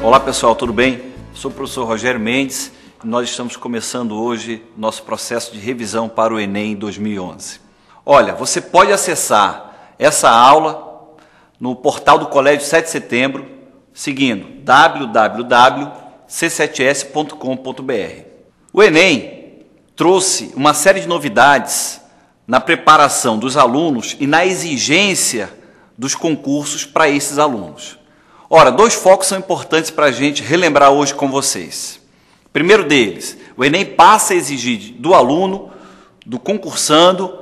Olá pessoal, tudo bem? Sou o professor Rogério Mendes e nós estamos começando hoje nosso processo de revisão para o Enem 2011. Olha, você pode acessar essa aula no portal do Colégio 7 de Setembro, seguindo www.c7s.com.br. O Enem trouxe uma série de novidades na preparação dos alunos e na exigência dos concursos para esses alunos. Ora, dois focos são importantes para a gente relembrar hoje com vocês. Primeiro deles, o Enem passa a exigir do aluno, do concursando,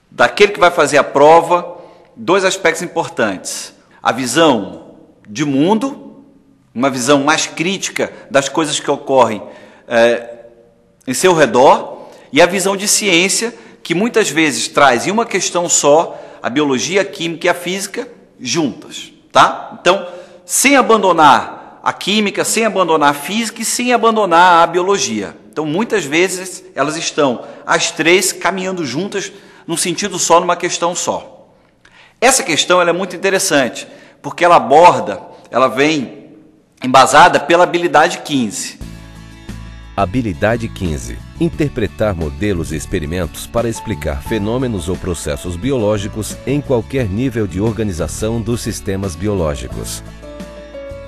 daquele que vai fazer a prova, dois aspectos importantes. A visão de mundo, uma visão mais crítica das coisas que ocorrem em seu redor, e a visão de ciência, que muitas vezes traz em uma questão só a biologia, a química e a física juntas. Tá? Então, sem abandonar a química, sem abandonar a física e sem abandonar a biologia. Então, muitas vezes, elas estão, as três, caminhando juntas num sentido só, numa questão só. Essa questão ela é muito interessante, porque ela vem embasada pela habilidade 15. Habilidade 15. Interpretar modelos e experimentos para explicar fenômenos ou processos biológicos em qualquer nível de organização dos sistemas biológicos.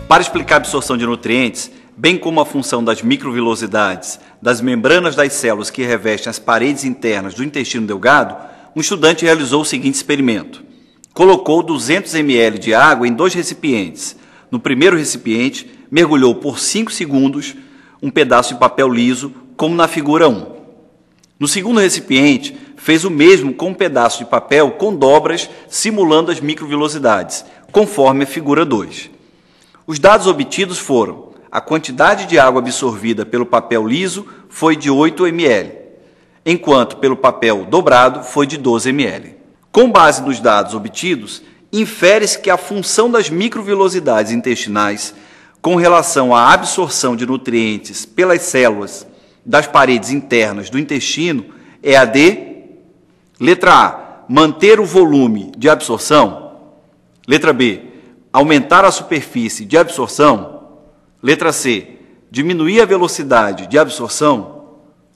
Para explicar a absorção de nutrientes, bem como a função das microvilosidades das membranas das células que revestem as paredes internas do intestino delgado, um estudante realizou o seguinte experimento. Colocou 200 ml de água em dois recipientes. No primeiro recipiente, mergulhou por 5 segundos um pedaço de papel liso, como na figura 1. No segundo recipiente, fez o mesmo com um pedaço de papel com dobras simulando as microvilosidades, conforme a figura 2. Os dados obtidos foram: a quantidade de água absorvida pelo papel liso foi de 8 ml, enquanto pelo papel dobrado foi de 12 ml. Com base nos dados obtidos, infere-se que a função das microvilosidades intestinais com relação à absorção de nutrientes pelas células das paredes internas do intestino é a de, letra A, manter o volume de absorção, letra B, aumentar a superfície de absorção, letra C, diminuir a velocidade de absorção,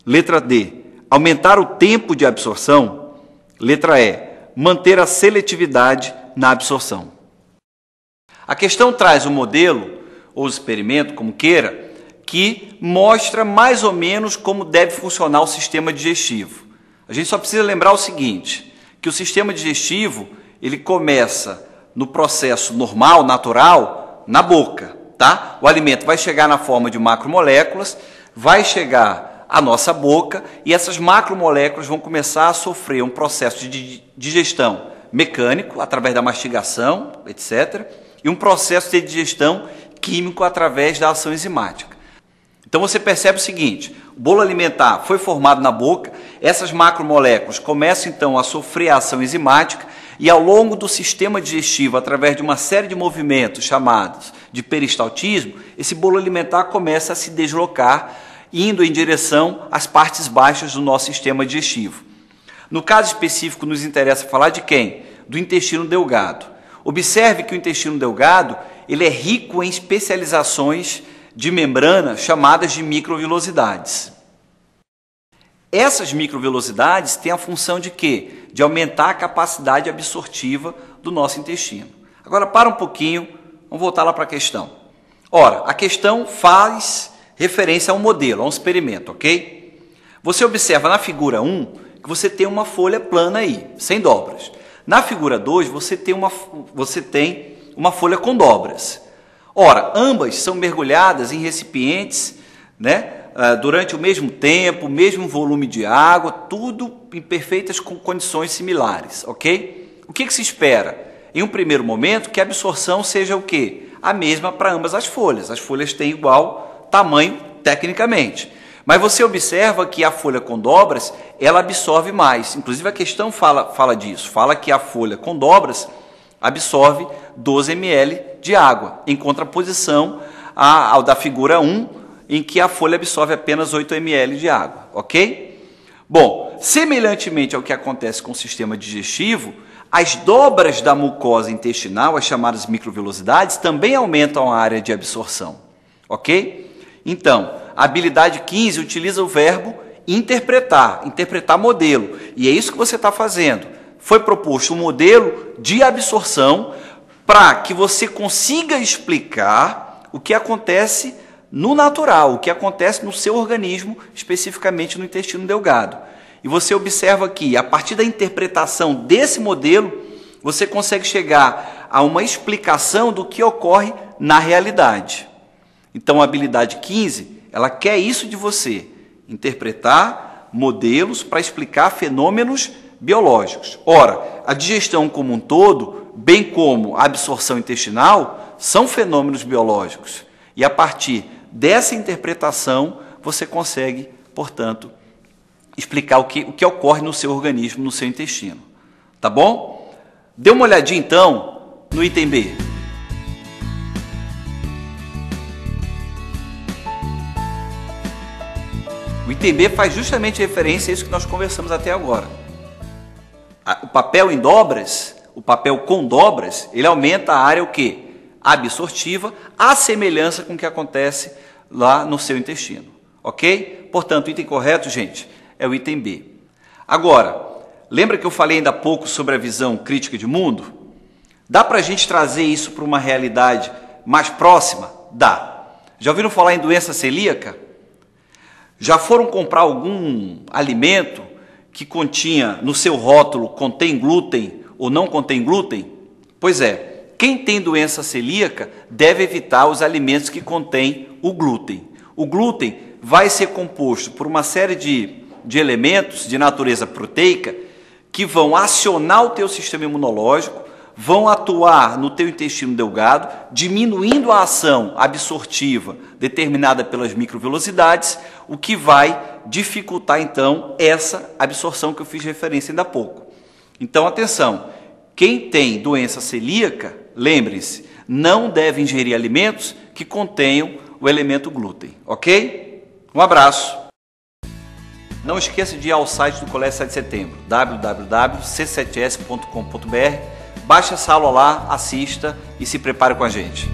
letra D, aumentar o tempo de absorção, letra E, manter a seletividade na absorção. A questão traz um modelo ou experimento, como queira, que mostra mais ou menos como deve funcionar o sistema digestivo. A gente só precisa lembrar o seguinte, que o sistema digestivo ele começa no processo normal, natural, na boca. Tá? O alimento vai chegar na forma de macromoléculas, vai chegar à nossa boca e essas macromoléculas vão começar a sofrer um processo de digestão mecânico, através da mastigação, etc., e um processo de digestão químico através da ação enzimática. Então você percebe o seguinte, o bolo alimentar foi formado na boca, essas macromoléculas começam então a sofrer a ação enzimática e ao longo do sistema digestivo, através de uma série de movimentos chamados de peristaltismo, esse bolo alimentar começa a se deslocar, indo em direção às partes baixas do nosso sistema digestivo. No caso específico, nos interessa falar de quem? Do intestino delgado. Observe que o intestino delgado ele é rico em especializações de membrana chamadas de microvilosidades. Essas microvilosidades têm a função de quê? De aumentar a capacidade absortiva do nosso intestino. Agora, para um pouquinho, vamos voltar lá para a questão. Ora, a questão faz referência a um modelo, a um experimento, ok? Você observa na figura 1 que você tem uma folha plana aí, sem dobras. Na figura 2, você tem uma folha com dobras. Ora, ambas são mergulhadas em recipientes, né, durante o mesmo tempo, o mesmo volume de água, tudo em perfeitas condições similares, ok? O que se espera? Em um primeiro momento, que a absorção seja o quê? A mesma para ambas as folhas. As folhas têm igual tamanho tecnicamente. Mas você observa que a folha com dobras, ela absorve mais. Inclusive a questão fala disso, fala que a folha com dobras absorve 12 ml de água, em contraposição ao da figura 1, em que a folha absorve apenas 8 ml de água, ok? Bom, semelhantemente ao que acontece com o sistema digestivo, As dobras da mucosa intestinal, as chamadas microvilosidades, também aumentam a área de absorção, ok? Então, a habilidade 15 utiliza o verbo interpretar, interpretar modelo, e é isso que você está fazendo. Foi proposto um modelo de absorção para que você consiga explicar o que acontece no natural, o que acontece no seu organismo, especificamente no intestino delgado. E você observa que, a partir da interpretação desse modelo, você consegue chegar a uma explicação do que ocorre na realidade. Então, a habilidade 15, ela quer isso de você, interpretar modelos para explicar fenômenos biológicos. Ora, a digestão como um todo, bem como a absorção intestinal, são fenômenos biológicos. E a partir dessa interpretação, você consegue, portanto, explicar o que ocorre no seu organismo, no seu intestino. Tá bom? Dê uma olhadinha, então, no item B. O item B faz justamente referência a isso que nós conversamos até agora. O papel em dobras, o papel com dobras, ele aumenta a área o quê? Absortiva, à semelhança com o que acontece lá no seu intestino. Ok? Portanto, o item correto, gente, é o item B. Agora, lembra que eu falei ainda há pouco sobre a visão crítica de mundo? Dá para a gente trazer isso para uma realidade mais próxima? Dá. Já ouviram falar em doença celíaca? Já foram comprar algum alimento que continha, no seu rótulo, contém glúten ou não contém glúten? Pois é, quem tem doença celíaca deve evitar os alimentos que contêm o glúten. O glúten vai ser composto por uma série de elementos de natureza proteica que vão acionar o teu sistema imunológico, vão atuar no teu intestino delgado, diminuindo a ação absortiva determinada pelas microvilosidades, o que vai dificultar, então, essa absorção que eu fiz referência ainda há pouco. Então, atenção, quem tem doença celíaca, lembre-se, não deve ingerir alimentos que contenham o elemento glúten, ok? Um abraço! Não esqueça de ir ao site do Colégio 7 de Setembro, www.c7s.com.br. Baixe essa aula lá, assista e se prepare com a gente.